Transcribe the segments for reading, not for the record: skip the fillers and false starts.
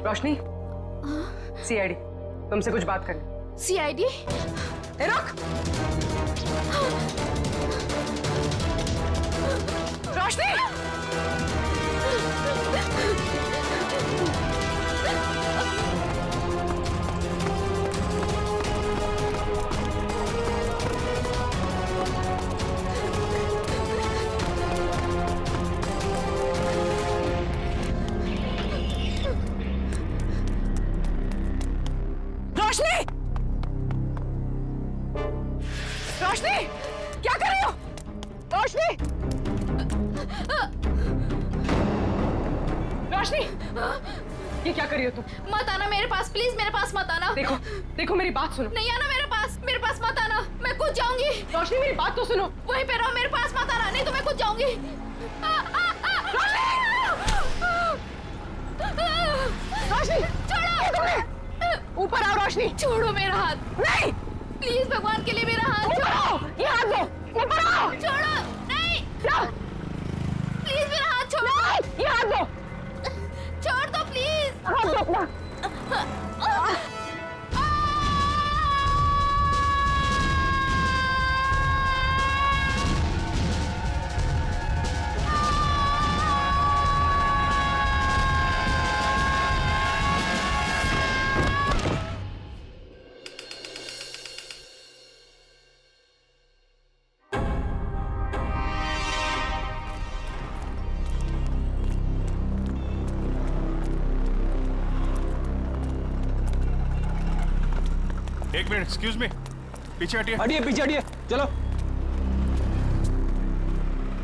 रोशनी, CID, तुमसे कुछ बात करनी। सीआईडी? रुक! रोशनी! रोशनी! रोशनी! क्या कर रही हो? रोशनी! रोशनी! ये क्या कर रही हो तुम? मत आना मेरे पास, प्लीज मेरे पास मत आना। देखो, देखो मेरी बात सुनो। नहीं आना मेरे पास मत आना, मैं कूद जाऊंगी। रोशनी मेरी बात तो सुनो। वहीं पे रहो, मेरे पास मत आना, नहीं तो मैं कूद जाऊंगी। रोशनी! छोड़ो! ऊपर आओ रोशनी! छोड़ो मेरा हाथ, नहीं! प्लीज भगवान के लिए मेरा हाथ ऊपर आओ! ये हाथ दो! ऊपर आओ! छोड़ो! नहीं, प्लीज मेरा हाथ छोड़ो। ये हाथ दो! छोड़ दो प्लीज। हाथ दो अपना! एक मिनट, एक्सक्यूज मी, पीछे हटिए। हटिए, पीछे हटिए, चलो।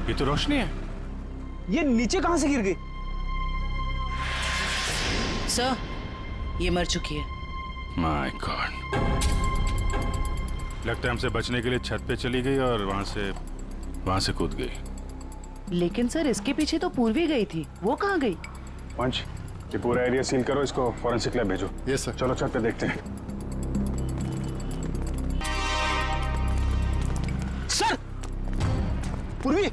ये तो रोशनी है। ये नीचे कहां से गिर गई? सर, ये मर चुकी है। माय गॉड, लगता है हमसे बचने के लिए छत पे चली गई और वहां से कूद गई। लेकिन सर, इसके पीछे तो पूर्वी गई थी, वो कहाँ गई? पंच, ये पूरा एरिया सील करो, इसको फॉरेंसिक लैब भेजो। Yes sir. चलो छत पे देखते हैं। सर! पूर्वी!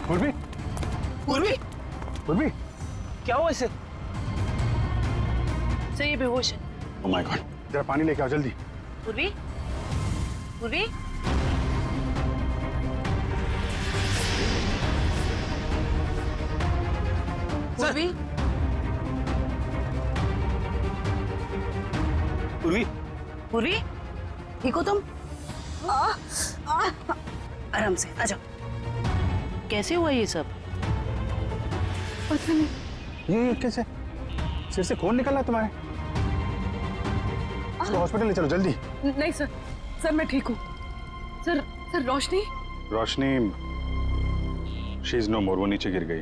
पूर्वी! पूर्वी! पूर्वी! क्या हुआ इसे? सर, ये बेहोश है। ओह माय गॉड, जरा पानी लेके आओ जल्दी। पूर्वी? पूर्वी? पूर्वी? पूर्वी! पूर्वी? ठीक हो तुम? आराम से आ जाओ। कैसे हुआ ये सब? पता नहीं। ये कैसे? सिर से खून निकल रहा है तुम्हारे? इसको हॉस्पिटल ले चलो जल्दी। नहीं सर, सर मैं ठीक हूँ। Sir Roshni? Roshni she is no more, वो नीचे गिर गई।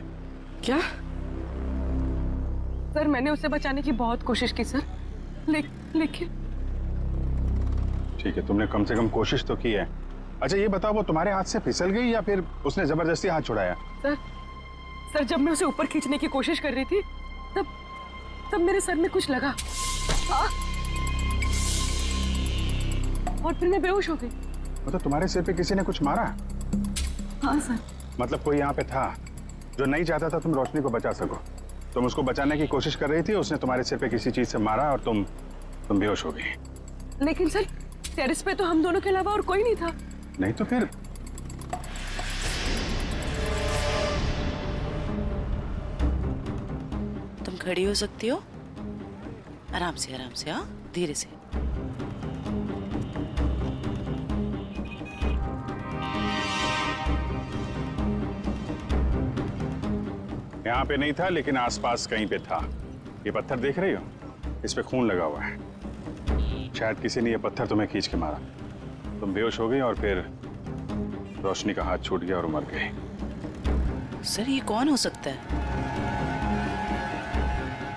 क्या? सर मैंने उसे बचाने की बहुत कोशिश की सर, लेकिन ठीक है, तुमने कम से कम कोशिश तो की है। अच्छा ये बताओ, वो तुम्हारे हाथ से फिसल गई या फिर उसने जबरदस्ती हाथ छुड़ाया? सर जब मैं उसे ऊपर खींचने की कोशिश कर रही थी तब मेरे सर में कुछ लगा और फिर मैं बेहोश हो गई। मतलब तुम्हारे सिर पे किसी ने कुछ मारा? हाँ सर। मतलब कोई यहाँ पे था जो नहीं चाहता था तुम रोशनी को बचा सको। तुम उसको बचाने की कोशिश कर रही थी, उसने तुम्हारे सिर पे किसी चीज से मारा और तुम बेहोश हो गई। लेकिन सर टेरेस पे तो हम दोनों के अलावा और कोई नहीं था। नहीं तो फिर? तुम खड़ी हो सकती हो? आराम से, हाँ, धीरे से। यहाँ पे नहीं था लेकिन आसपास कहीं पे था। ये पत्थर देख रही हो? इस पे खून लगा हुआ है। शायद किसी ने ये पत्थर तुम्हें खींच के मारा, तुम बेहोश हो गई और फिर रोशनी का हाथ छूट गया और मर गई। सर, ये कौन हो सकता है?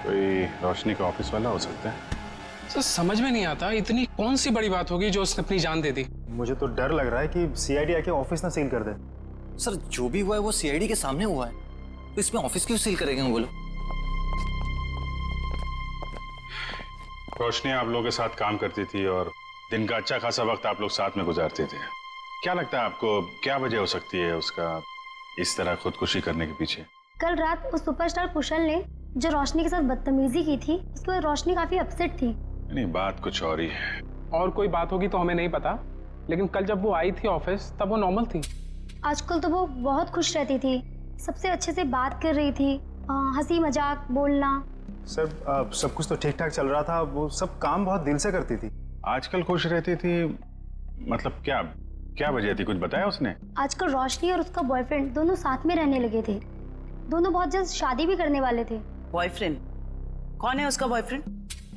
कोई रोशनी का ऑफिस वाला हो सकता है। सर समझ में नहीं आता, इतनी कौन सी बड़ी बात होगी जो उसने अपनी जान दे दी। मुझे तो डर लग रहा है कि सीआईडी आके ऑफिस ना सील कर दे। सर जो भी हुआ है वो सीआईडी के सामने हुआ है, तो इसमें ऑफिस क्यों सील करेंगे बोलो? रोशनी आप लोगों के साथ काम करती थी और दिन का अच्छा खासा वक्त आप लोग साथ में गुजारते थे। क्या लगता है आपको, क्या वजह हो सकती है उसका इस तरह खुदकुशी करने के पीछे? कल रात उस सुपरस्टार कुशल ने जो रोशनी के साथ बदतमीजी की थी, उसके बाद रोशनी काफी अपसेट थी। नहीं, बात कुछ और ही है। और कोई बात होगी तो हमें नहीं पता, लेकिन कल जब वो आई थी ऑफिस तब वो नॉर्मल थी। आजकल तो वो बहुत खुश रहती थी, सबसे अच्छे से बात कर रही थी, हंसी मजाक बोलना। सर सब कुछ तो ठीक ठाक चल रहा था, वो सब काम बहुत दिल से करती थी। आजकल खुश रहती थी मतलब क्या क्या वजह थी, कुछ बताया उसने? आजकल रोशनी और उसका बॉयफ्रेंड दोनों साथ में रहने लगे थे। दोनों बहुत जल्द शादी भी करने वाले थे। बॉयफ्रेंड? कौन है उसका बॉयफ्रेंड?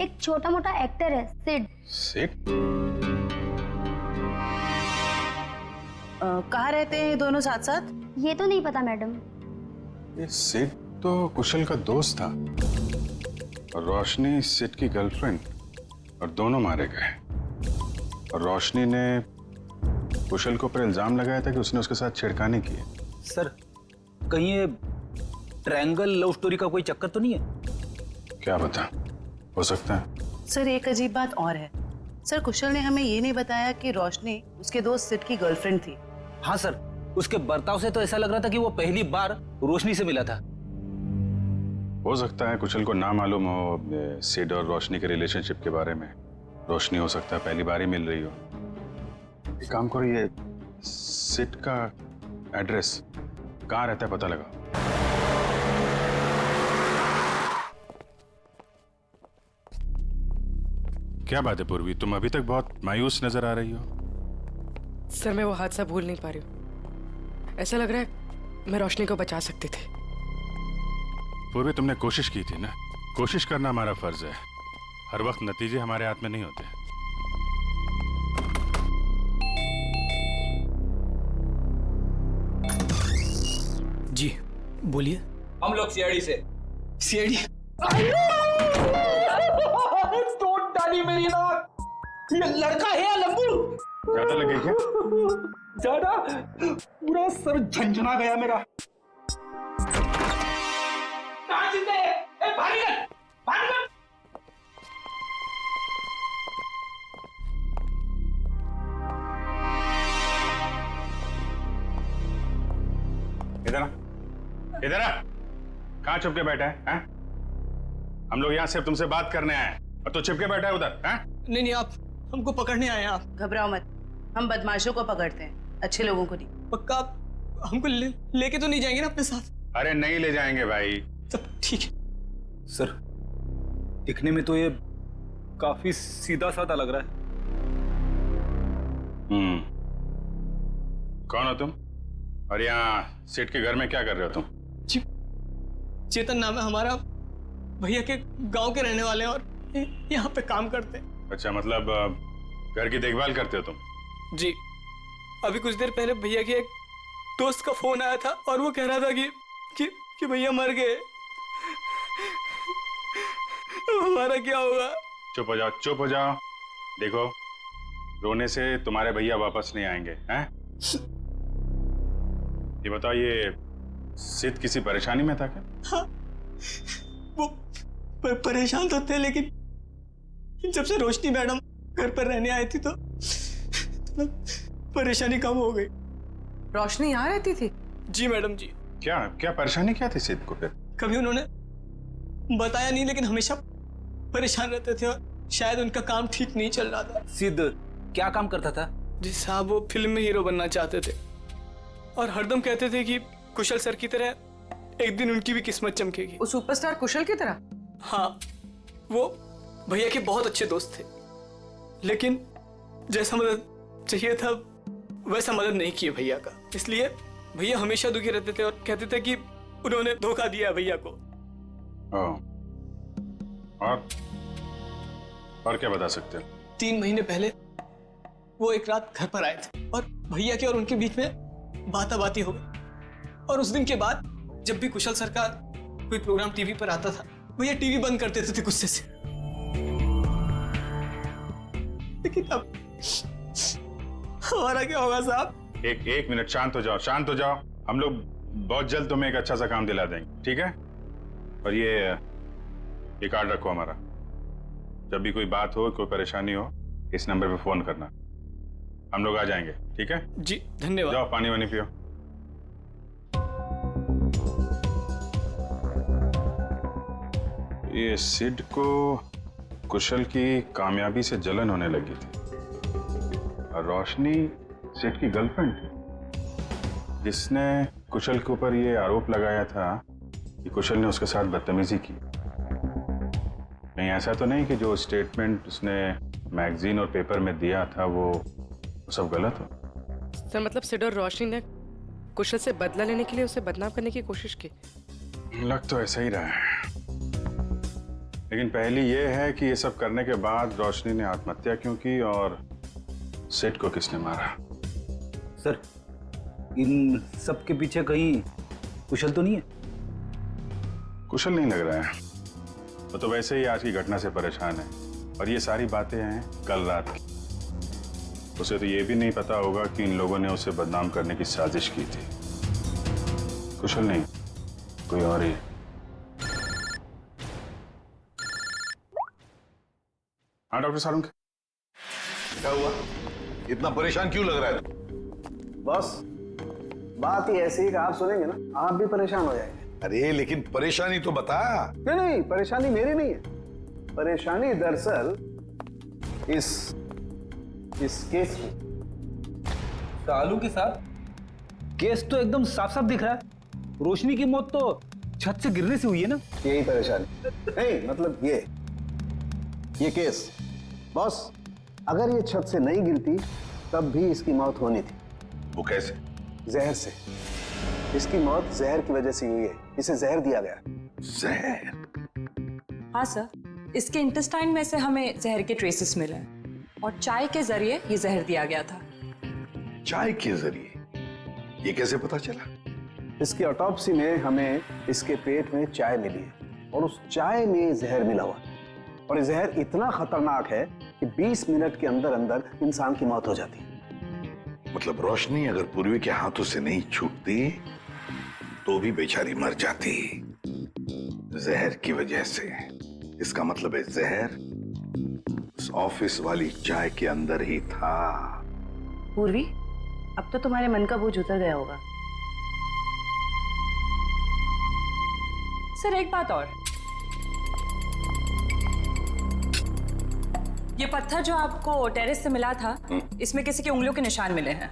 एक छोटा मोटा एक्टर है, सिड। सिड? कहाँ रहते हैं दोनों साथ साथ? ये तो नहीं पता मैडम। ये सिड तो कुशल का दोस्त था और रोशनी सिड की गर्लफ्रेंड, और दोनों मारे गए। और रोशनी ने कुशल को पर इल्जाम लगाया था कि उसने उसके साथ छेड़खानी की है। सर कहीं ये ट्रायंगल लव स्टोरी का कोई चक्कर तो नहीं है? क्या पता, हो सकता है। सर एक अजीब बात और है। सर कुशल ने हमें ये नहीं बताया कि रोशनी उसके दोस्त सिड की गर्लफ्रेंड थी। हाँ सर, उसके बर्ताव से तो ऐसा लग रहा था कि वो पहली बार रोशनी से मिला था। हो सकता है कुशल को ना मालूम हो सिड और रोशनी के रिलेशनशिप के बारे में। रोशनी हो सकता है पहली बार ही मिल रही हो। एक काम करो, ये सिड का एड्रेस कहाँ रहता है पता लगा। क्या बात है पूर्वी, तुम अभी तक बहुत मायूस नजर आ रही हो। सर मैं वो हादसा भूल नहीं पा रही हूँ। ऐसा लग रहा है मैं रोशनी को बचा सकती थी। पूर्वी तुमने कोशिश की थी ना, कोशिश करना हमारा फर्ज है। हर वक्त नतीजे हमारे हाथ में नहीं होते। जी बोलिए। हम लोग सीआईडी से। सीआईडी? तोड़ डाली मेरी नाक। ये लड़का है या लंबू? ज्यादा लगे क्या? ज्यादा? पूरा सर झंझना गया मेरा। कहाँ जिंदे है? ए भागीगत, भागीगत। इधर आ, इधर आ। कहाँ चुप के बैठा है? हम लोग यहाँ सिर्फ तुमसे बात करने आए हैं और तू चिपके बैठा है उधर। नहीं नहीं, आप हमको पकड़ने आए हैं। आप घबराओ मत, हम बदमाशों को पकड़ते हैं, अच्छे लोगों को नहीं। पक्का आप हमको लेके तो नहीं जाएंगे ना अपने साथ? अरे नहीं ले जाएंगे भाई। सब ठीक है। सर दिखने में तो ये काफी सीधा साधा लग रहा है। कौन हो तुम और यहाँ सेठ के घर में क्या कर रहे हो तुम? जी चेतन नाम है हमारा, भैया के गांव के रहने वाले हैं और यहाँ पे काम करते हैं। अच्छा, मतलब घर की देखभाल करते हो तुम? जी, अभी कुछ देर पहले भैया के एक दोस्त का फोन आया था और वो कह रहा था कि भैया मर गए। हमारा क्या होगा? चुप हो जाओ, चुप हो जाओ। देखो, रोने से तुम्हारे भैया वापस नहीं आएंगे। हैं? ये बताओ, ये सिद्ध किसी परेशानी में था क्या? हाँ, वो परेशान तो थे, लेकिन जब से रोशनी मैडम घर पर रहने आई थी तो परेशानी कम हो गई। रोशनी यहाँ रहती थी? जी मैडम जी। क्या क्या परेशानी क्या थी सिद्ध को फिर? कभी उन्होंने बताया नहीं, लेकिन हमेशा परेशान रहते थे और शायद उनका काम ठीक नहीं चल रहा था। सिद्ध क्या काम करता था? जी साहब, वो फिल्म में हीरो बनना चाहते थे और हरदम कहते थे कि कुशल सर की तरह एक दिन उनकी भी किस्मत चमकेगी। वो सुपरस्टार कुशल की तरह? हाँ, वो भैया के बहुत अच्छे दोस्त थे, लेकिन जैसा मदद चाहिए था वैसा मदद नहीं किए भैया का। इसलिए भैया हमेशा दुखी रहते थे और कहते थे कि उन्होंने धोखा दिया भैया को। और क्या बता सकते हो? 3 महीने पहले वो एक रात घर पर आए थे और भैया के और उनके बीच में बाताबाती हो गई। और उस दिन के बाद जब भी कुशल सर का कोई प्रोग्राम टीवी पर आता था, भैया टीवी बंद कर देते थे गुस्से से। लेकिन अब हमारा क्या होगा साहब? एक मिनट, शांत हो जाओ, शांत हो जाओ। हम लोग बहुत जल्द तुम्हें एक अच्छा सा काम दिला देंगे, ठीक है? और ये कार्ड रखो हमारा। जब भी कोई बात हो, कोई परेशानी हो, इस नंबर पे फोन करना, हम लोग आ जाएंगे, ठीक है? जी धन्यवाद। जाओ पानी वानी पियो। ये सिड को कुशल की कामयाबी से जलन होने लगी थी और रोशनी सिड की गर्लफ्रेंड थी, जिसने कुशल के ऊपर ये आरोप लगाया था कि कुशल ने उसके साथ बदतमीजी की। नहीं, ऐसा तो नहीं कि जो स्टेटमेंट उसने मैगजीन और पेपर में दिया था वो सब गलत हो। सर मतलब सिड और रोशनी ने कुशल से बदला लेने के लिए उसे बदनाम करने की कोशिश की। लग तो ऐसा ही रहा है, लेकिन पहली ये है कि ये सब करने के बाद रोशनी ने आत्महत्या क्यों की और सिड को किसने मारा? सर, इन सब के पीछे कहीं कुशल तो नहीं है? कुशल नहीं लग रहा है, वो तो वैसे ही आज की घटना से परेशान है और ये सारी बातें हैं कल रात की। उसे तो ये भी नहीं पता होगा कि इन लोगों ने उसे बदनाम करने की साजिश की थी। कुशल नहीं, कोई और ही। हाँ डॉक्टर सारुंग, क्या हुआ? इतना परेशान क्यों लग रहा है? बस बात ही ऐसी है कि आप सुनेंगे ना आप भी परेशान हो जाएंगे। अरे लेकिन परेशानी तो बता। नहीं, परेशानी मेरी नहीं है। परेशानी दरअसल इस केस की। सालू के साथ केस तो एकदम साफ साफ दिख रहा है। रोशनी की मौत तो छत से गिरने से हुई है ना? यही परेशानी नहीं, मतलब ये केस बॉस, अगर ये छत से नहीं गिरती तब भी इसकी मौत होनी थी। वो कैसे? जहर से। इसकी मौत जहर की वजह से हुई है, इसे जहर दिया गया। जहर? हाँ सर, इसके इंटेस्टाइन में से हमें जहर के ट्रेसेस मिले हैं और चाय के जरिए ये जहर दिया गया था। चाय के जरिए? ये कैसे पता चला? इसकी ऑटोप्सी में हमें इसके पेट में चाय मिली है और उस चाय में जहर मिला हुआ है और ये जहर इतना खतरनाक है कि 20 मिनट के अंदर अंदर इंसान की मौत हो जाती है। मतलब रोशनी अगर पूर्वी के हाथों से नहीं छूटती तो भी बेचारी मर जाती जहर की वजह से। इसका मतलब है जहर उस ऑफिस वाली चाय के अंदर ही था। पूर्वी, अब तो तुम्हारे मन का बोझ उतर गया होगा। सर एक बात और, ये पत्थर जो आपको टेरेस से मिला था, इसमें किसी की उंगलियों के निशान मिले हैं।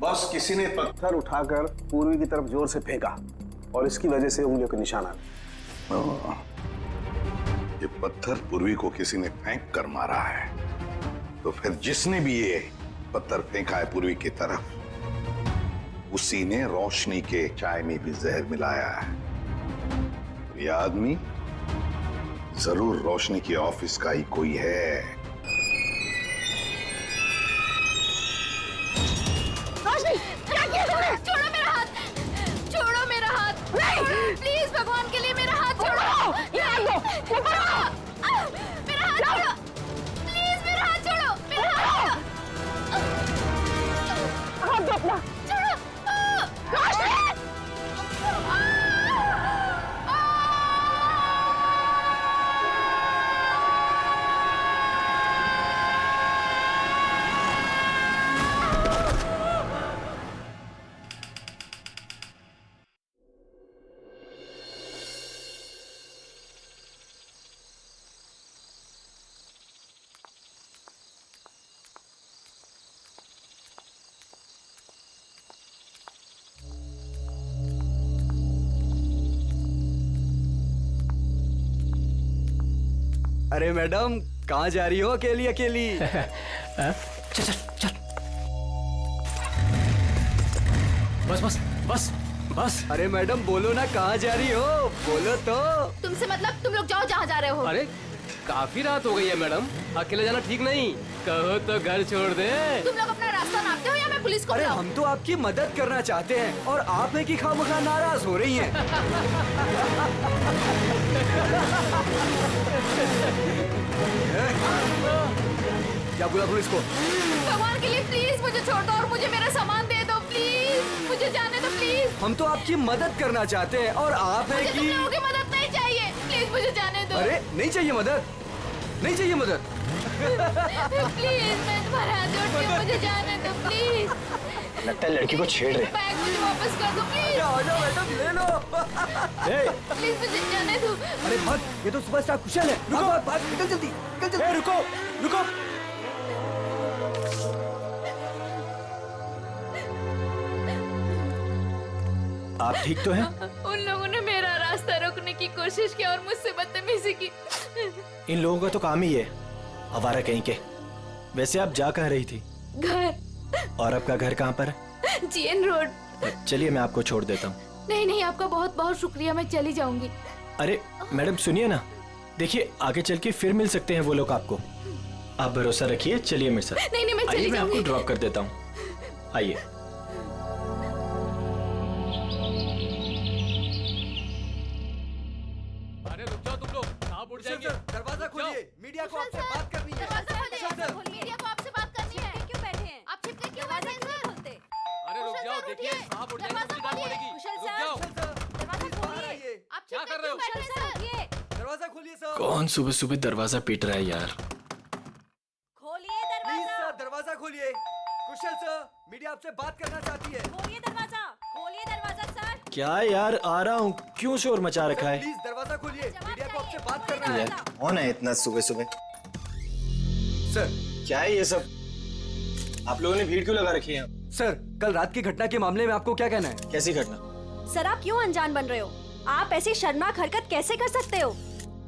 बस किसी ने पत्थर उठाकर पूर्वी की तरफ जोर से फेंका और इसकी वजह से उंगलियों के निशान आ गए। ये पत्थर पूर्वी को किसी ने फेंक कर मारा है, तो फिर जिसने भी ये पत्थर फेंका है पूर्वी की तरफ, उसी ने रोशनी के चाय में भी जहर मिलाया है। तो ये आदमी जरूर रोशनी के ऑफिस का ही कोई है। रोशनी, क्या किया तुमने? छोड़ो मेरा हाथ, छोड़ो मेरा हाथ, प्लीज भगवान के लिए मेरा हाथ छोड़ो। ये हाथ दो, मेरा हाथ छोड़ो, प्लीज मेरा हाथ छोड़ो, मेरा हाथ दो अपना, छोड़ो। रोशनी! अरे मैडम, कहाँ जा रही हो अकेली अकेली? चल चल चल, बस बस बस बस। अरे मैडम बोलो ना, कहाँ जा रही हो? बोलो तो। तुमसे मतलब तुम लोग जाओ जहाँ जा रहे हो। अरे काफी रात हो गई है मैडम, अकेले जाना ठीक नहीं। कहो तो घर छोड़ दे। तुम लोग अपना रास्ता नापते हो या मैं पुलिस को अरे बुलाऊं? हम तो आपकी मदद करना चाहते हैं और आप है कि खामखा नाराज हो रही हैं। क्या बोला पुलिस को? भगवान के लिए प्लीज मुझे छोड़ दो और मुझे मेरा सामान दे दो, प्लीज मुझे जाने दो प्लीज। हम तो आपकी मदद करना चाहते हैं और आप है मुझे कि तुम लोगों की मदद नहीं चाहिए, प्लीज मुझे जाने दो। अरे नहीं चाहिए मदद, नहीं चाहिए मदद। प्लीज मैं तुम्हारा हाथ जोड़ती हूँ, मुझे जाने दो प्लीज। लगता है लड़की को छेड़ रहे। बैग मुझे वापस कर दो प्लीज। आ जाओ मैडम, ले लो। प्लीज मुझे जाने दो। अरे भाग, ये तो सुपरस्टार कुशल है। रुको, भाग, निकल जल्दी, निकल जल्दी। रुको, रुको। आप ठीक तो हैं? उन लोगों ने मेरा रास्ता रोकने की कोशिश की और मुझसे बदतमीजी की। इन लोगों का तो काम ही है, आवारा कहीं के। वैसे आप जा कहाँ रही थी? घर। और आपका घर कहाँ पर है? GN road. चलिए मैं आपको छोड़ देता हूँ। नहीं नहीं, आपका बहुत बहुत शुक्रिया, मैं चली जाऊंगी। अरे मैडम सुनिए ना, देखिए आगे चल के फिर मिल सकते हैं वो लोग आपको। आप भरोसा रखिए, चलिए मेरे साथ। नहीं नहीं, मैं चली आइए, मैं जाऊंगी। आपको ड्रॉप कर देता हूँ, आइए। अरे रुक जाओ तुम लोग, कहाँ उड़ जाएंगे? दरवाजा खोलिए, मीडिया को आपसे बात करनी है। दरवाजा खोलिए, मीडिया को आपसे बात करनी है। क्यों बैठे हैं आप? छिपके क्यों बैठे हैं सर? अरे रुक जाओ, देखिए कहाँ उड़ जाएंगे, मुझे डांट पड़ेगी। रुक जाओ। दरवाजा खोलिए। आप क्या कर रहे हो? बैठे हैं सर? दरवाजा खोलिए सर। कौन सुबह सुबह दरवाजा पीट रहा है यार? खोलिए दरवाजा। सर दरवाजा खोलिए। कुशल सर, मीडिया आपसे बात करना चाहती है। खोलिए दरवाजा, खोलिए दरवाजा सर। क्या यार, आ रहा हूँ, क्यों शोर मचा रखा है? प्लीज दरवाजा खोलिए, मीडिया को आपसे बात करना है। कौन है इतना सुबह सुबह? सर क्या है ये सब? आप लोगों ने भीड़ क्यों लगा रखी है? सर, कल रात की घटना के मामले में आपको क्या कहना है? कैसी घटना? सर आप क्यों अनजान बन रहे हो? आप ऐसी शर्मनाक हरकत कैसे कर सकते हो?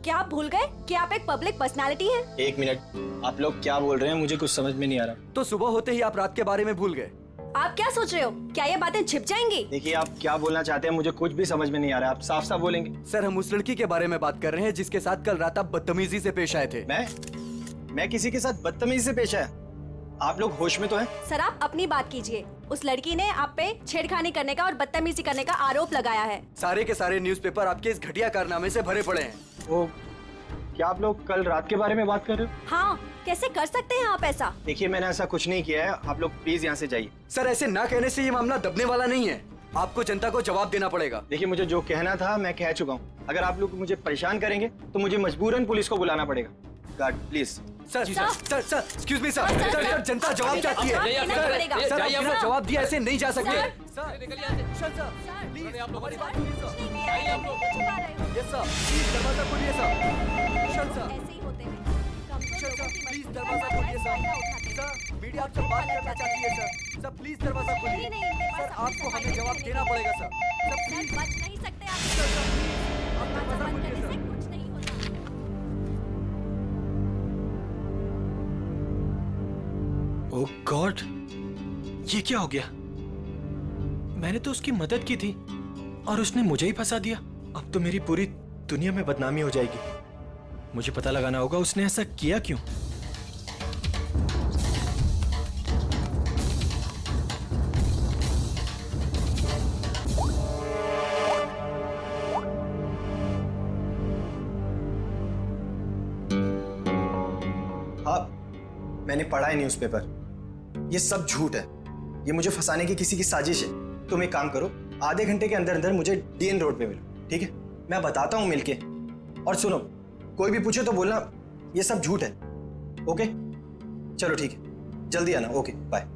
क्या आप भूल गए कि आप एक पब्लिक पर्सनालिटी हैं? एक मिनट, आप लोग क्या बोल रहे हैं? मुझे कुछ समझ में नहीं आ रहा। तो सुबह होते ही आप रात के बारे में भूल गए। आप क्या सोच रहे हो? क्या ये बातें छिप जाएंगी? देखिए आप क्या बोलना चाहते हैं, मुझे कुछ भी समझ में नहीं आ रहा। आप साफ साफ बोलेंगे। सर हम उस लड़की के बारे में बात कर रहे हैं जिसके साथ कल रात आप बदतमीजी से पेश आए थे। मैं किसी के साथ बदतमीजी से पेश आया? आप लोग होश में तो हैं? सर आप अपनी बात कीजिए। उस लड़की ने आप पे छेड़खानी करने का और बदतमीजी करने का आरोप लगाया है। सारे के सारे न्यूज़पेपर आपके इस घटिया कारनामे से भरे पड़े हैं। वो क्या आप लोग कल रात के बारे में बात कर रहे हो? हाँ, कैसे कर सकते हैं आप ऐसा? देखिए मैंने ऐसा कुछ नहीं किया है, आप लोग प्लीज यहाँ से जाइए। सर ऐसे ना कहने से ये मामला दबने वाला नहीं है, आपको जनता को जवाब देना पड़ेगा। देखिए मुझे जो कहना था मैं कह चुका हूँ। अगर आप लोग मुझे परेशान करेंगे तो मुझे मजबूरन पुलिस को बुलाना पड़ेगा। Guard please. Sir excuse me sir, sir जनता जवाब चाहती है। सर बिना जवाब दिया ऐसे नहीं जा सकते। दरवाजा खोलिए सर। प्लीज दरवाजा खोलिए सर। मीडिया आपसे बात करना चाहती है सर। सर प्लीज दरवाजा खोलिए। सर आपको हमें जवाब देना पड़ेगा सर। सर प्लीज बच नहीं सकते आप। दरवाजा खोलिए सर। कुछ नहीं होता। ओह गॉड, ये क्या हो गया? मैंने तो उसकी मदद की थी और उसने मुझे ही फंसा दिया। अब तो मेरी पूरी दुनिया में बदनामी हो जाएगी। मुझे पता लगाना होगा उसने ऐसा किया क्यों। हाँ, मैंने पढ़ा है न्यूज़पेपर। ये सब झूठ है, ये मुझे फंसाने की किसी की साजिश है। तुम एक काम करो, आधे घंटे के अंदर अंदर मुझे डीएन रोड पे मिलो, ठीक है? मैं बताता हूँ मिलके। और सुनो, कोई भी पूछे तो बोलना ये सब झूठ है, ओके? चलो ठीक है, जल्दी आना, ओके बाय।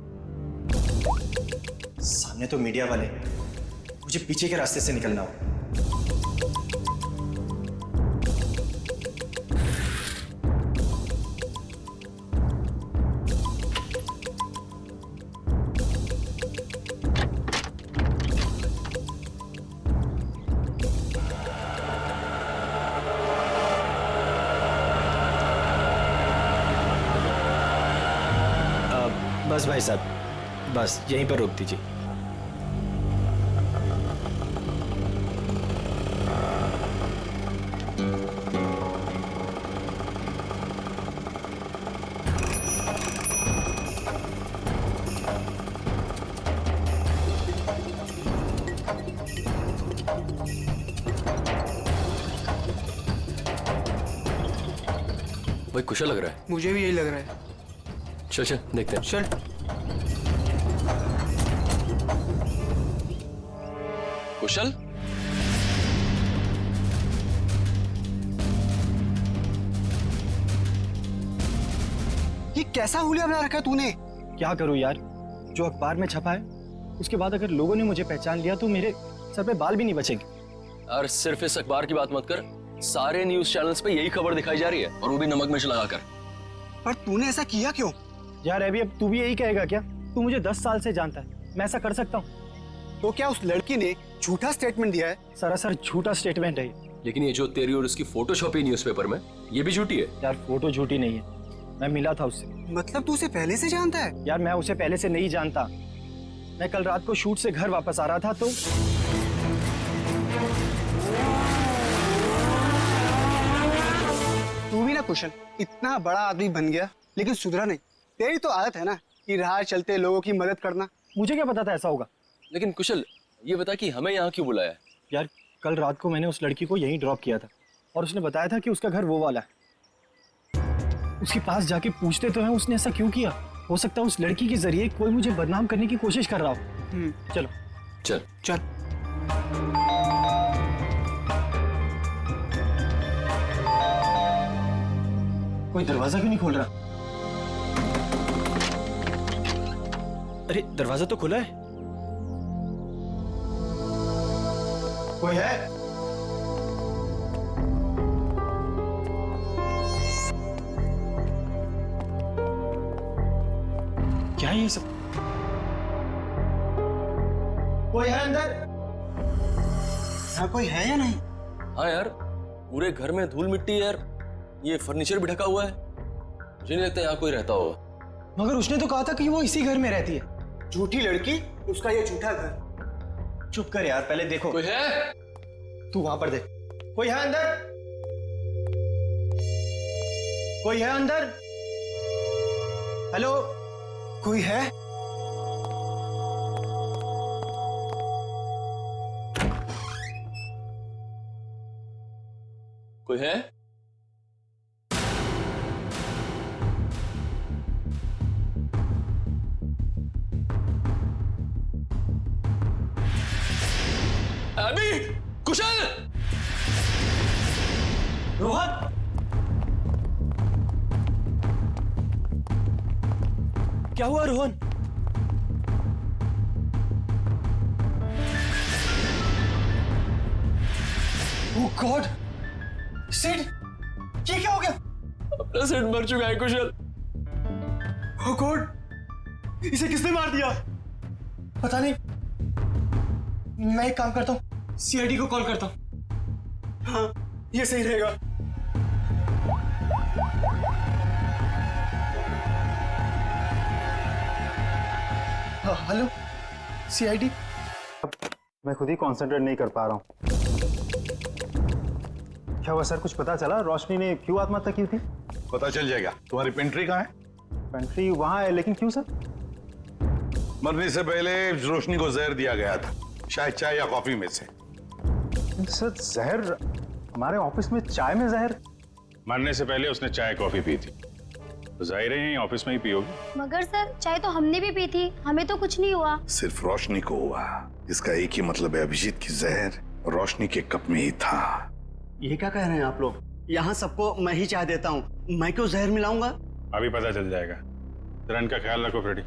सामने तो मीडिया वाले, मुझे पीछे के रास्ते से निकलना हो। बस भाई साहब, बस यहीं पर रोक दीजिए। भाई कुशल लग रहा है। मुझे भी यही लग रहा है। चल चल देखते हैं। चल। कुशल, ये कैसा हुलिया बना रखा है तूने? क्या करूं यार, जो अखबार में छपा है उसके बाद अगर लोगों ने मुझे पहचान लिया तो मेरे सर पे बाल भी नहीं बचेंगे। और सिर्फ इस अखबार की बात मत कर, सारे न्यूज चैनल्स पे यही खबर दिखाई जा रही है, और वो भी नमक मिर्च लगाकर। पर तूने ऐसा किया क्यों? यार अभी अब तू भी यही कहेगा क्या? तू मुझे 10 साल से जानता है, मैं ऐसा कर सकता हूँ? तो क्या उस लड़की ने झूठा स्टेटमेंट दिया है? सरासर झूठा स्टेटमेंट है ये। लेकिन ये जो तेरी और उसकी फोटो छपी न्यूज़पेपर में, ये भी झूठी है। यार फोटो झूठी नहीं है, मैं मिला था उससे। मतलब तू उसे पहले से जानता है? यार मैं उसे पहले से नहीं जानता, मैं कल रात को शूट से घर वापस आ रहा था तो तू भी ना कुशल, इतना बड़ा आदमी बन गया लेकिन सुधरा नहीं। तेरी तो आदत है ना कि राह चलते लोगों की मदद करना। मुझे क्या पता था ऐसा होगा। लेकिन कुशल, ये बता कि हमें यहाँ क्यों बुलाया है? यार कल रात को मैंने उस लड़की को यहीं ड्रॉप किया था और उसने बताया था कि उसका घर वो वाला है। उसके पास जाके पूछते तो हैं उसने ऐसा क्यों किया। हो सकता है उस लड़की के जरिए कोई मुझे बदनाम करने की कोशिश कर रहा हो। चलो चल चल। कोई दरवाजा क्यों नहीं खोल रहा? अरे दरवाजा तो खुला है। कोई है? क्या है ये सब? कोई है अंदर? हाँ कोई है या नहीं? हाँ यार, पूरे घर में धूल मिट्टी यार, ये फर्नीचर भी ढका हुआ है, मुझे नहीं लगता यहाँ कोई रहता होगा। मगर उसने तो कहा था कि वो इसी घर में रहती है। झूठी लड़की, उसका ये झूठा घर। चुप कर यार, पहले देखो। कोई है? तू वहां पर देख। कोई है अंदर? कोई है अंदर? हेलो, कोई है? कोई है? अभी कुशल, रोहन, क्या हुआ रोहन? ओह गॉड, सिड, ये क्या हो गया? अपना सिड मर चुका है कुशल। ओह गॉड, इसे किसने मार दिया? पता नहीं। मैं एक काम करता हूँ, सीआईडी को कॉल करता हूँ। हाँ, ये सही रहेगा। हाँ, हेलो, सीआईडी। मैं खुद ही कंसंट्रेट नहीं कर पा रहा हूँ। क्या हुआ सर, कुछ पता चला? रोशनी ने क्यों आत्महत्या की थी? पता चल जाएगा। तुम्हारी पेंट्री कहाँ है? पेंट्री वहां है, लेकिन क्यों सर? मरने से पहले रोशनी को जहर दिया गया था, शायद चाय या कॉफी में से। सर जहर? हमारे ऑफिस में चाय में जहर? मरने से पहले उसने चाय कॉफी पी थी, तो जाहिर है ऑफिस में ही पी होगी। मगर सर चाय तो हमने भी पी थी, हमें तो कुछ नहीं हुआ। सिर्फ रोशनी को हुआ। इसका एक ही मतलब है, अभिजीत की जहर रोशनी के कप में ही था। ये क्या कह रहे हैं आप लोग? यहाँ सबको मैं ही चाय देता हूँ, मैं क्यों जहर मिलाऊंगा? अभी पता चल जाएगा। जरा इनका ख्याल रखो फ्रेडी।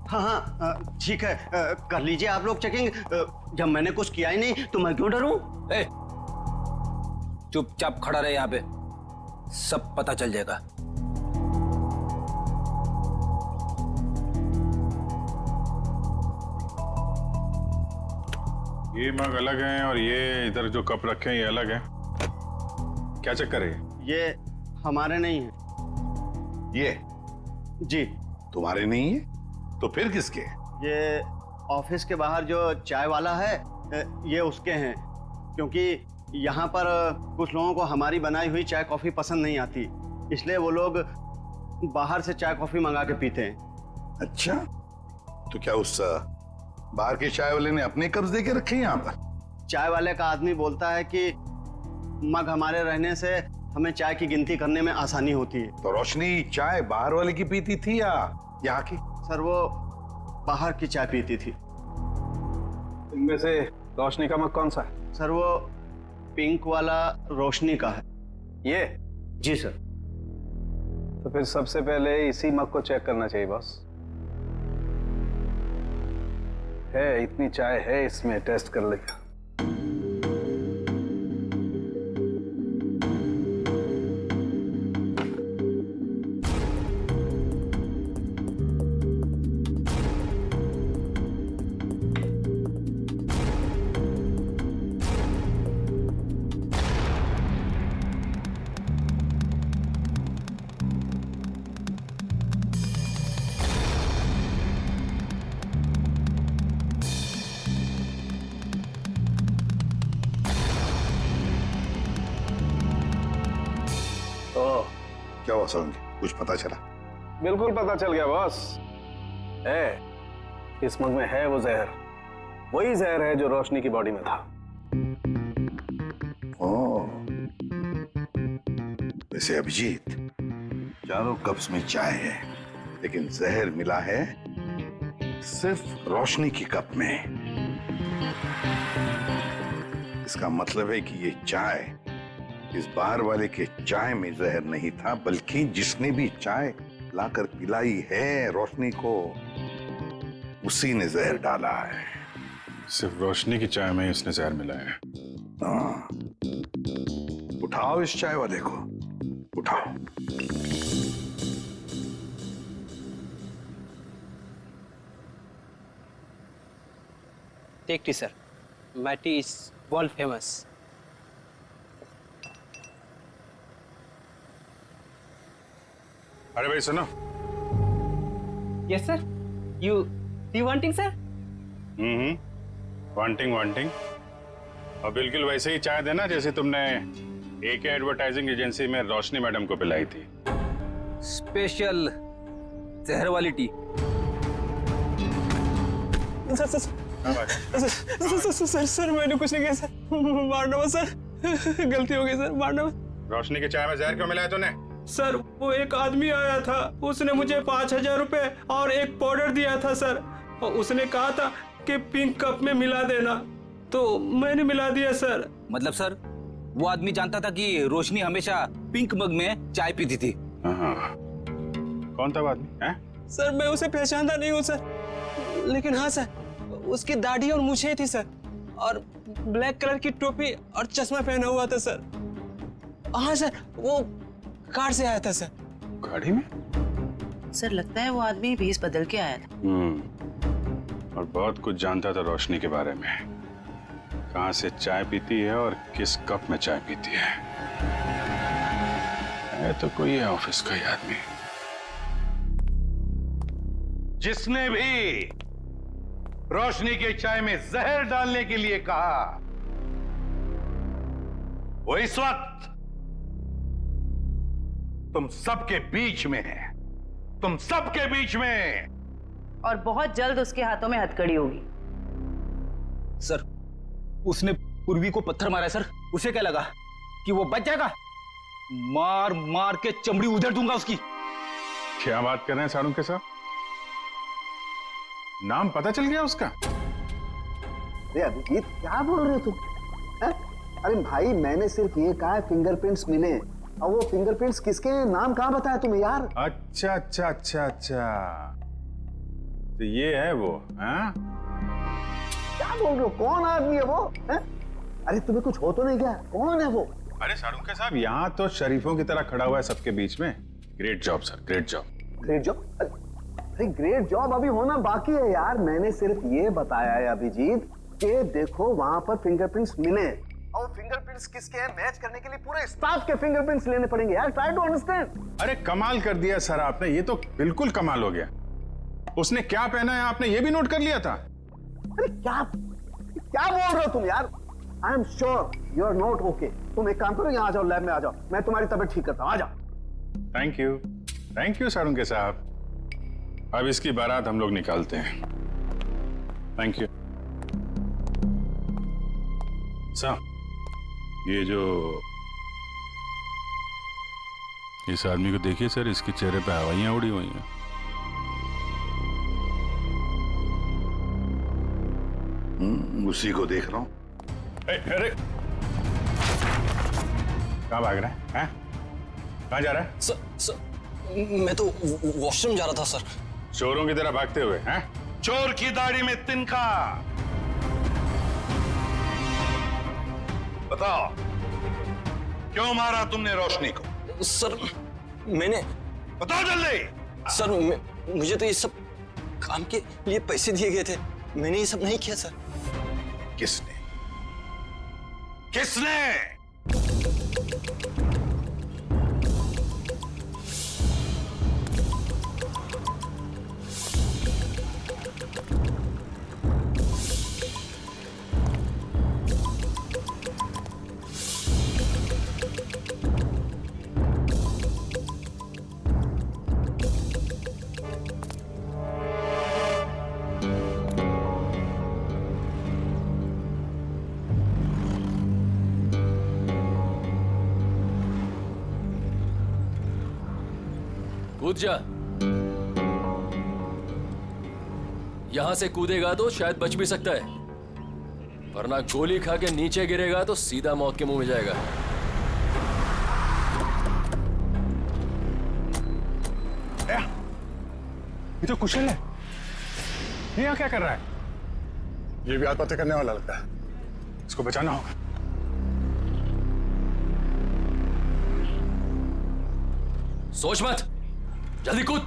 हाँ हाँ ठीक है, कर लीजिए आप लोग चेकिंग। जब मैंने कुछ किया ही नहीं तो मैं क्यों डरूं? चुपचाप खड़ा रहे यहाँ पे, सब पता चल जाएगा। ये मग अलग हैं और ये इधर जो कप रखे हैं ये अलग हैं। क्या चक्कर है? ये हमारे नहीं है। ये जी तुम्हारे नहीं है तो फिर किसके? ये ऑफिस के बाहर जो चाय वाला है ये उसके हैं, क्योंकि यहाँ पर कुछ लोगों को हमारी बनाई हुई चाय कॉफी पसंद नहीं आती, इसलिए वो लोग बाहर से चाय कॉफी मंगा के पीते हैं। अच्छा, तो क्या उस बाहर के चाय वाले ने अपने कब्ज दे के रखे यहाँ पर? चाय वाले का आदमी बोलता है कि मग हमारे रहने से हमें चाय की गिनती करने में आसानी होती है। तो रोशनी चाय बाहर वाले की पीती थी या यहाँ की? सर वो बाहर की चाय पीती थी। इनमें से रोशनी का मग कौन सा है? सर वो पिंक वाला रोशनी का है। ये? जी सर। तो फिर सबसे पहले इसी मग को चेक करना चाहिए बॉस। है इतनी चाय है इसमें, टेस्ट कर लेगा। क्या हुआ सारंगी, कुछ पता चला? बिल्कुल पता चल गया बॉस। है, इस मग में है वो जहर, वही जहर है जो रोशनी की बॉडी में था। ओह, वैसे अभिजीत, चारों कप्स में चाय है, लेकिन जहर मिला है सिर्फ रोशनी की कप में। इसका मतलब है कि ये चाय इस बाहर वाले के चाय में जहर नहीं था, बल्कि जिसने भी चाय लाकर पिलाई है रोशनी को, उसी ने जहर डाला है। सिर्फ रोशनी की चाय में ही उसने जहर मिलाया है। हाँ, उठाओ इस चाय वाले को, उठाओ। Take tea, sir. My tea is world famous. अरे भाई सुनो। Yes, sir. You wanting, sir? Wanting और बिल्कुल वैसे ही चाय देना जैसे तुमने एके एडवर्टाइजिंग एजेंसी में रोशनी मैडम को पिलाई थी। स्पेशल जहर वाली टी। सर मैंने कुछ नहीं किया सर, मारना मत सर, गलती हो गई सर, मारना मत। रोशनी की चाय में जहर क्यों मिलाया तूने? सर वो एक आदमी आया था, उसने मुझे 5,000 रुपए और एक पाउडर दिया था सर, और उसने कहा था कि पिंक कप में मिला देना, तो मैंने मिला दिया सर। मतलब सर वो आदमी जानता था कि रोशनी हमेशा पिंक मग में चाय पीती थी? हाँ। कौन था वो आदमी? सर मैं उसे पहचानता नहीं हूँ सर, लेकिन हाँ सर उसकी दाढ़ी और मूछें थी सर, और ब्लैक कलर की टोपी और चश्मा पहना हुआ था सर। हाँ सर वो कार से आया था सर। गाड़ी में? सर लगता है वो आदमी भेष बदल के आया था। और बहुत कुछ जानता था रोशनी के बारे में, कहाँ से चाय पीती है और किस कप में चाय पीती है तो कोई है ऑफिस का ही आदमी। जिसने भी रोशनी के चाय में जहर डालने के लिए कहा, वो इस वक्त तुम सबके बीच में है, तुम सबके बीच में, और बहुत जल्द उसके हाथों में हथकड़ी होगी। सर उसने पूर्वी को पत्थर मारा है सर, उसे क्या लगा कि वो बच जाएगा? मार मार के चमड़ी उधेड़ दूंगा उसकी। क्या बात कर रहे हैं सारुण के साथ? नाम पता चल गया उसका? अरे अभिजीत क्या बोल रहे हो तुम? अरे भाई मैंने सिर्फ ये कहा फिंगरप्रिंट्स मिले, और वो फिंगरप्रिंट्स किसके हैं, नाम कहाँ बताया तुम्हें यार? अच्छा तो ये है वो? हाँ? क्या बोल रहे हो, कौन आदमी है वो? अरे तुम्हें कुछ हो तो नहीं गया, कौन है वो? अरे सारुण साहब यहाँ तो शरीफों की तरह खड़ा हुआ है सबके बीच में। Great job sir, great job. Great job? अरे ग्रेट जॉब अभी होना बाकी है यार। मैंने सिर्फ ये बताया है अभिजीत कि देखो वहां पर फिंगरप्रिंट्स मिले, और फिंगरप्रिंट्स किसके हैं मैच करने के लिए पूरे स्टाफ के फिंगरप्रिंट्स लेने पड़ेंगे यार। Try to understand. अरे कमाल कर दिया सर आपने, ये तो बिल्कुल कमाल हो गया। उसने क्या पहना है आपने ये भी नोट कर लिया था? अरे क्या बोल रहे हो तुम यार? I am sure you are not okay. तुम एक काम करो, यहाँ आ जाओ, लैब में आ जाओ, मैं तुम्हारी तबीयत ठीक करता हूँ, आ जाओ। थैंक यू सारुण के साहब। अब इसकी बारात हम लोग निकालते हैं। Thank you sir. ये जो इस आदमी को देखिए सर, इसके चेहरे पे हवाइयां उड़ी हुई हैं। उसी को देख रहा हूं। अरे कहाँ भाग रहा है? कहाँ जा रहा है? सर मैं तो वॉशरूम जा रहा था सर। चोरों की तरह भागते हुए? हैं? चोर की दाढ़ी में तिनका। बताओ क्यों मारा तुमने रोशनी को? सर मैंने, बताओ जल्दी। सर मुझे तो ये सब काम के लिए पैसे दिए गए थे, मैंने ये सब नहीं किया सर। किसने? कूद जा। यहां से कूदेगा तो शायद बच भी सकता है, वरना गोली खा के नीचे गिरेगा तो सीधा मौत के मुंह में जाएगा। ये तो कुशल है, ये यहाँ क्या कर रहा है? ये भी आत्महत्या करने वाला लगता है, इसको बचाना होगा। सोच मत, जल्दी कूद।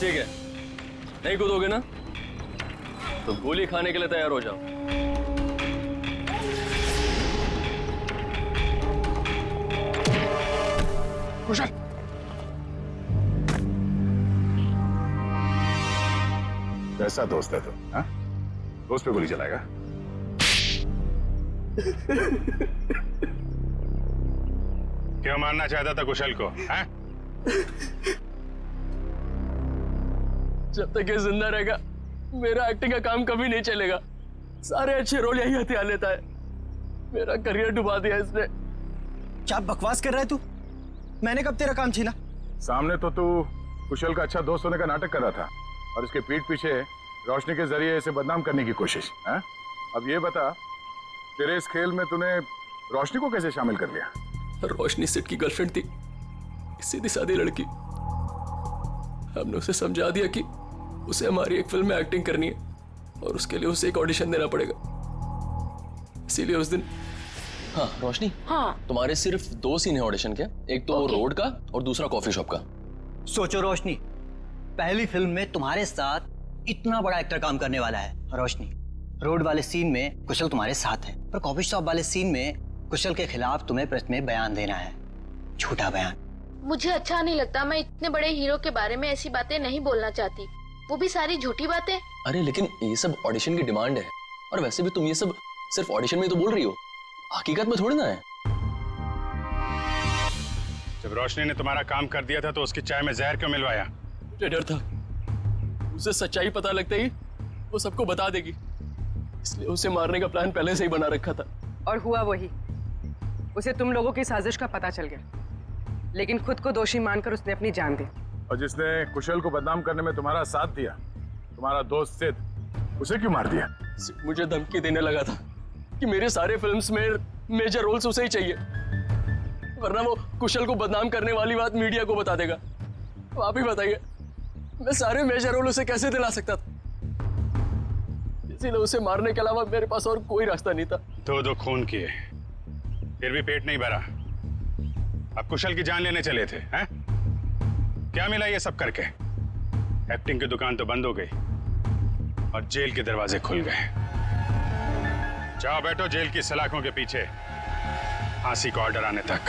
ठीक है, नहीं कूदोगे ना तो गोली खाने के लिए तैयार हो जाओ। कुशल, कैसा दोस्त है तू? हाँ? दोस्त पे गोली चलाएगा? क्यों मारना चाहता था कुशल को? हाँ? जब तक ये जिंदा रहेगा मेरा एक्टिंग का काम कभी नहीं चलेगा। सारे अच्छे रोल यही हथियार लेता है। मेरा करियर डुबा दिया इसने। क्या बकवास कर रहा है तू? मैंने कब तेरा काम छीना? सामने तो तू कुशल का अच्छा दोस्त होने का नाटक कर रहा था और इसके पीठ पीछे रोशनी के जरिए इसे बदनाम करने की कोशिश। है? अब ये बता, तेरे इस खेल में तूने रोशनी को कैसे शामिल कर लिया? रोशनी सिट की गर्लफ्रेंड थी, सीधी सादी लड़की। हमने उसे समझा दिया कि उसे हमारी एक फिल्म में एक्टिंग करनी है और उसके लिए उसे एक ऑडिशन देना पड़ेगा। इसीलिए उस दिन। हाँ रोशनी, हाँ तुम्हारे सिर्फ 2 सीन है ऑडिशन के, एक तो रोड का और दूसरा कॉफी शॉप का। सोचो रोशनी, पहली फिल्म में तुम्हारे साथ इतना बड़ा एक्टर काम करने वाला है। रोशनी, रोड वाले सीन में कुशल तुम्हारे साथ है, पर कॉफी शॉप वाले सीन में कुशल के खिलाफ तुम्हें प्रेस में बयान देना है, झूठा बयान। मुझे अच्छा नहीं लगता, मैं इतने बड़े हीरो के बारे में ऐसी बातें नहीं बोलना चाहती, वो भी सारी झूठी बातें। अरे लेकिन ये सब ऑडिशन की डिमांड है, और वैसे भी तुम ये सब सिर्फ ऑडिशन में तो बोल रही हो, हकीकत में थोड़ी ना है। जब रोशनी ने तुम्हारा काम कर दिया था तो उसकी चाय में जहर क्यों मिलवाया? मुझे डर था उसे सच्चाई पता लगते ही वो सबको बता देगी, इसलिए उसे मारने का प्लान पहले से ही बना रखा था। और हुआ वही, उसे तुम लोगों की साजिश का पता चल गया, लेकिन खुद को दोषी मानकर उसने अपनी जान दी। और जिसने कुशल को बदनाम करने में तुम्हारा साथ दिया, तुम्हारा दोस्त सिद्ध, उसे क्यों मार दिया? मुझे धमकी देने लगा था कि मेरे सारे फिल्म्स में मेजर रोल्स उसे ही चाहिए, वरना वो कुशल को बदनाम करने वाली बात मीडिया को बता देगा। तो आप ही बताइए, मैं सारे मेजर रोल उसे कैसे दिला सकता था? इसीलिए उसे मारने के अलावा मेरे पास और कोई रास्ता नहीं था। 2 खून किए, फिर भी पेट नहीं भरा। अब कुशल की जान लेने चले थे, हैं? क्या मिला ये सब करके? एक्टिंग की दुकान तो बंद हो गई और जेल के दरवाजे खुल गए। जाओ बैठो जेल की सलाखों के पीछे, फांसी का ऑर्डर आने तक।